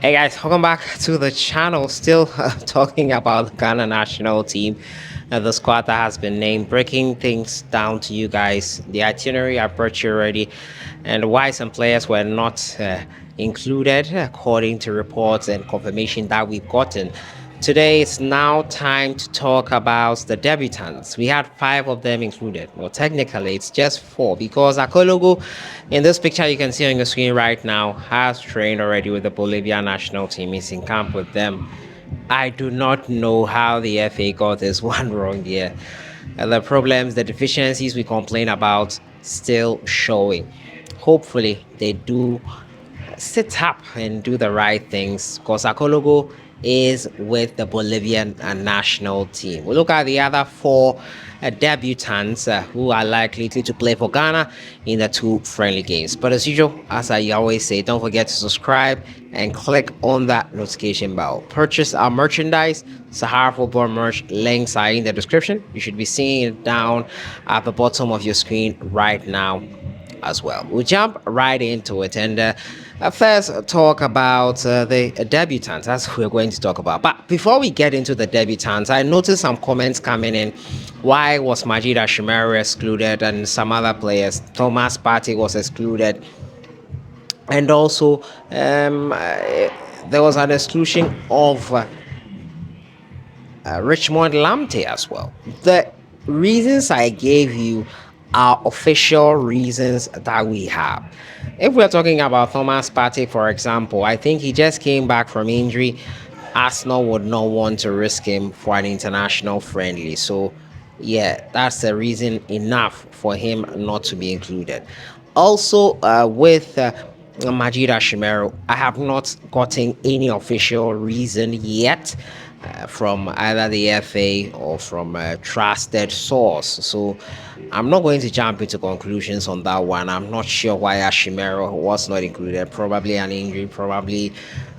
Hey guys, welcome back to the channel. Still talking about the Ghana national team, the squad that has been named, breaking things down to you guys. The itinerary I brought you already, and why some players were not included according to reports and confirmation that we've gotten. Today it's now time to talk about the debutants. We had five of them included. Well, technically it's just four because Akologo, in this picture you can see on the screen right now, has trained already with the Bolivian national team. He's in camp with them. I do not know how the FA got this one wrong here. The problems, the deficiencies we complain about still showing. Hopefully they do sit up and do the right things because Akologo is with the Bolivian national team. We look at the other four debutants who are likely to play for Ghana in the two friendly games. But as usual, as I always say, don't forget to subscribe and click on that notification bell. Purchase our merchandise, Sahara Football merch. Links are in the description. You should be seeing it down at the bottom of your screen right now as well. We'll jump right into it and first talk about the debutants. That's what we're going to talk about. But before we get into the debutants, I noticed some comments coming in. Why was Majid Ashimeru excluded and some other players? Thomas Partey was excluded. And also, there was an exclusion of Richmond Lamptey as well. The reasons I gave you are official reasons that we have. If we're talking about Thomas Partey, for example, I think he just came back from injury. Arsenal would not want to risk him for an international friendly. So, yeah, that's the reason enough for him not to be included. Also, with Majid Ashimeru, I have not gotten any official reason yet from either the FA or from a trusted source. So I'm not going to jump into conclusions on that one. I'm not sure why Ashimero was not included. Probably an injury, probably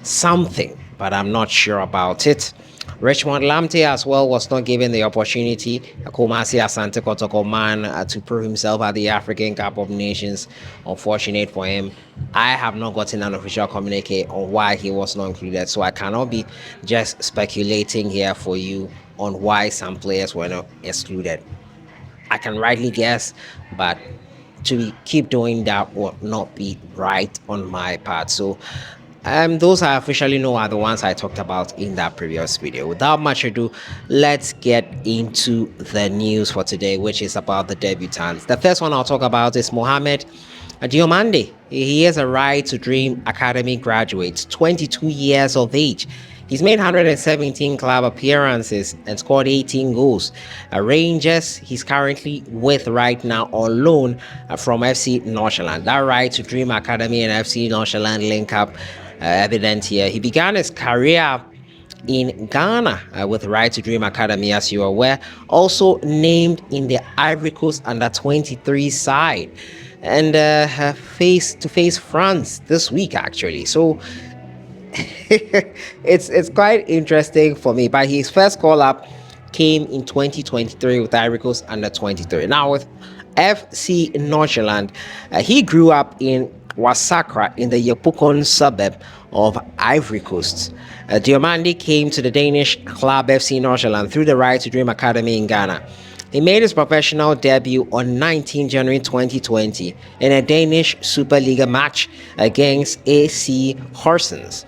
something, but I'm not sure about it. Richmond Lamptey as well was not given the opportunity. Kumasi Asante Kotoko man to prove himself at the African Cup of Nations. Unfortunate for him. I have not gotten an official communique on why he was not included, so I cannot be just speculating here for you on why some players were not excluded. I can rightly guess, but to keep doing that would not be right on my part. So those I officially know are the ones I talked about in that previous video. Without much ado, let's get into the news for today, which is about the debutants. The first one I'll talk about is Mohamed Diomande. He is a Right to Dream Academy graduate, 22 years of age. He's made 117 club appearances and scored 18 goals. Rangers, he's currently with right now on loan from FC Northland. That Right to Dream Academy and FC Northland link up evident here. He began his career in Ghana with Right to Dream Academy, as you are aware, also named in the Ivory Coast under 23 side, and face to face France this week actually. So it's quite interesting for me. But his first call up came in 2023 with Ivory Coast under 23. Now with FC Northland, he grew up in Wasakra in the Yopukon suburb of Ivory Coast. Diomande came to the Danish club FC Northland through the Right to Dream Academy in Ghana. He made his professional debut on 19 January 2020 in a Danish Superliga match against AC Horsens.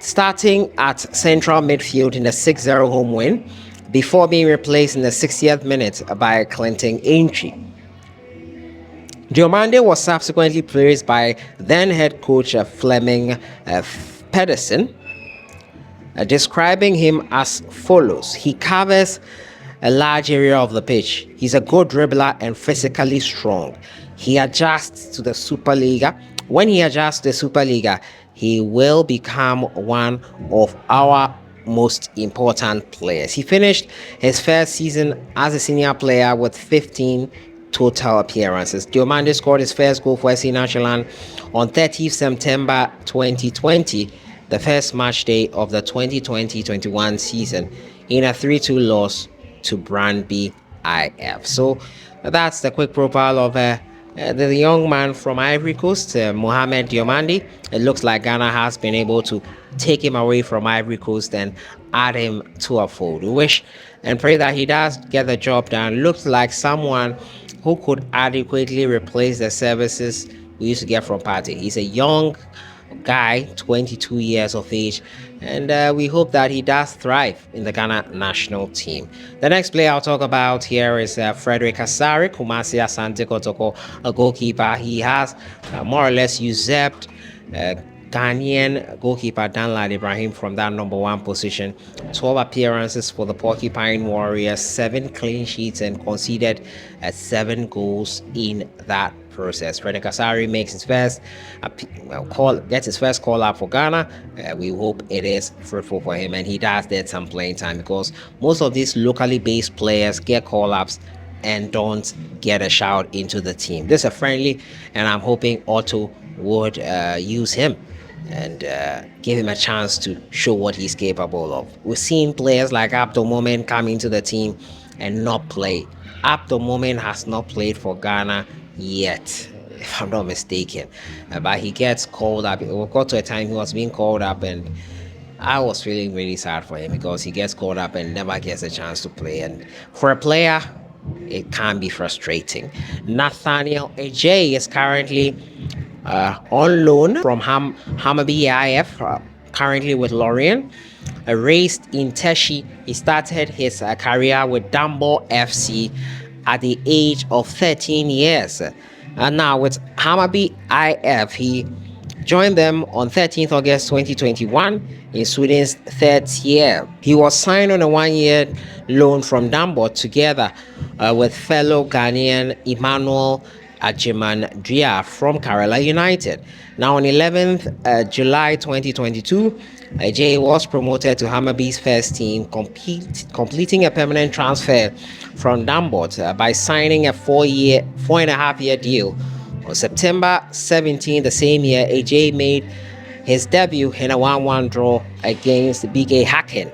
Starting at central midfield in the 6-0 home win before being replaced in the 60th minute by Clinton Aintree. Diomande was subsequently praised by then head coach Fleming Pedersen, describing him as follows. He covers a large area of the pitch. He's a good dribbler and physically strong. He adjusts to the Superliga. When he adjusts to the Superliga, he will become one of our most important players. He finished his first season as a senior player with 15 total appearances. Diomande scored his first goal for SC National on 30th September 2020, the first match day of the 2020-21 season, in a 3-2 loss to Brandby IF. So that's the quick profile of The young man from Ivory Coast, Mohamed Diomandi, it looks like Ghana has been able to take him away from Ivory Coast and add him to a fold. We wish and pray that he does get the job done. Looks like someone who could adequately replace the services we used to get from Partey. He's a young guy, 22 years of age, and we hope that he does thrive in the Ghana national team. The next player I'll talk about here is Frederick Asari, Kumasi Asante Kotoko, a goalkeeper. He has more or less usurped uh, Ghanaian goalkeeper Danlad Ibrahim from that number one position. 12 appearances for the Porcupine Warriors, 7 clean sheets, and conceded 7 goals in that process. Frederick Asari makes his first gets his first call up for Ghana. We hope it is fruitful for him and he does get some playing time, because most of these locally based players get call ups and don't get a shout into the team. This is a friendly, and I'm hoping Otto would use him and give him a chance to show what he's capable of. We've seen players like Abdul Momen come into the team and not play. Abdul Momen has not played for Ghana yet, if I'm not mistaken. But he gets called up. We got to a time he was being called up, and I was feeling really sad for him because he gets called up and never gets a chance to play. And for a player, it can be frustrating. Nathaniel Ajay is currently on loan from Hammarby IF, currently with Lorient. Raised in Teshi, he started his career with Dumbo FC at the age of 13 years. And now with Hammarby IF, he joined them on 13th August 2021 in Sweden's third tier. He was signed on a 1-year loan from Dumbo together with fellow Ghanaian Emmanuel Ajiman Dria from Kerala United. Now on 11th July 2022, Jay was promoted to Hammarby's first team, completing a permanent transfer from Dambot by signing a 4.5-year deal. On September 17 the same year, AJ made his debut in a 1-1 draw against BK Hacken,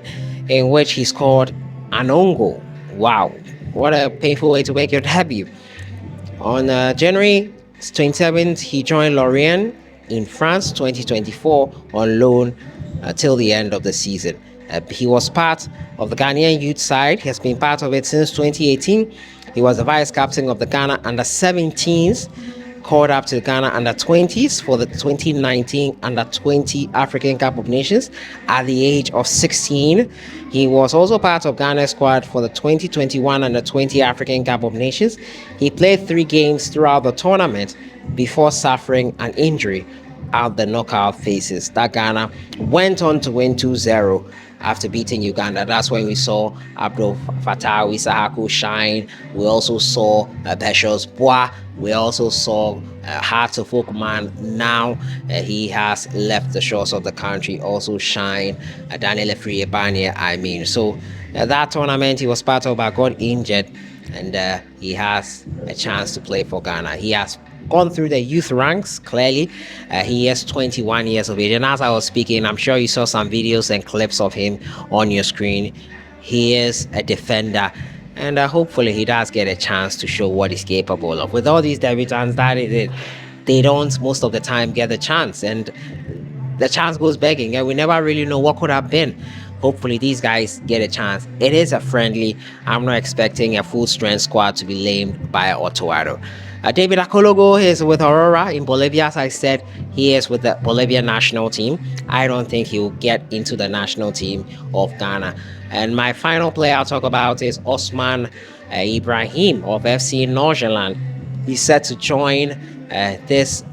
in which he scored an own goal. Wow, what a painful way to make your debut. On January 27th, he joined Lorient in France 2024 on loan till the end of the season. He was part of the Ghanaian youth side. He has been part of it since 2018. He was the vice captain of the Ghana under-17s, called up to the Ghana under-20s for the 2019 under-20 African Cup of Nations at the age of 16. He was also part of Ghana's squad for the 2021 under-20 African Cup of Nations. He played 3 games throughout the tournament before suffering an injury at the knockout phases. That Ghana went on to win 2-0 after beating Uganda. That's when we saw Abdul Fattah Wisahaku shine. We also saw Precious Bois. We also saw Heart of Oakman. Now he has left the shores of the country, also shine. Daniel Efriebanye, So that tournament he was part of but got injured, and he has a chance to play for Ghana. He has gone through the youth ranks. Clearly he is 21 years of age, and as I was speaking, I'm sure you saw some videos and clips of him on your screen. He is a defender, and hopefully he does get a chance to show what he's capable of. With all these debutants that they don't most of the time get the chance, and the chance goes begging, and we never really know what could have been. Hopefully these guys get a chance. It is a friendly. I'm not expecting a full strength squad to be lamed by Ottawa. David Akologo is with Aurora in Bolivia. As I said, he is with the Bolivia national team. I don't think he will get into the national team of Ghana. And my final player I'll talk about is Osman Ibrahim of FC Norgeland. He's set to join this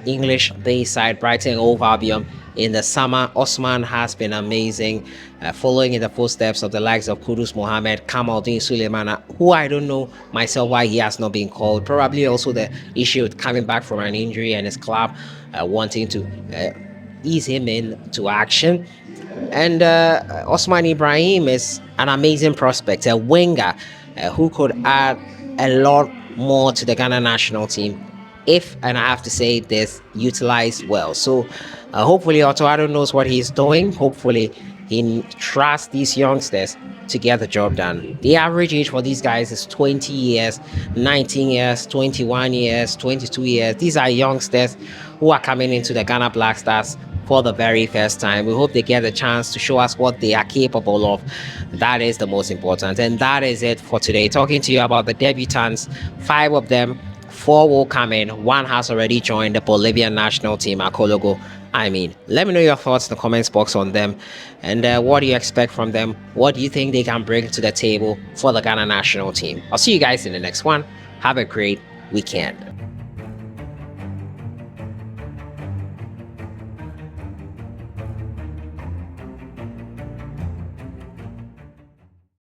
English Bayside Brighton Hove Albion in the summer. Osman has been amazing, following in the footsteps of the likes of Kudus Mohammed, Kamaldeen Suleimana, who I don't know myself why he has not been called. Probably also the issue of coming back from an injury and his club wanting to ease him into action. And Osman Ibrahim is an amazing prospect, a winger who could add a lot more to the Ghana national team if, and I have to say this, utilized well. So hopefully Otto Addo knows what he's doing. Hopefully He trusts these youngsters to get the job done. The average age for these guys is 20 years, 19 years, 21 years, 22 years. These are youngsters who are coming into the Ghana Black Stars for the very first time. We hope they get a chance to show us what they are capable of. That is the most important. And that is it for today. Talking to you about the debutants, 5 of them. 4 will come in. 1 has already joined the Bolivian national team, Akologo. I mean, let me know your thoughts in the comments box on them. And what do you expect from them? What do you think they can bring to the table for the Ghana national team? I'll see you guys in the next one. Have a great weekend.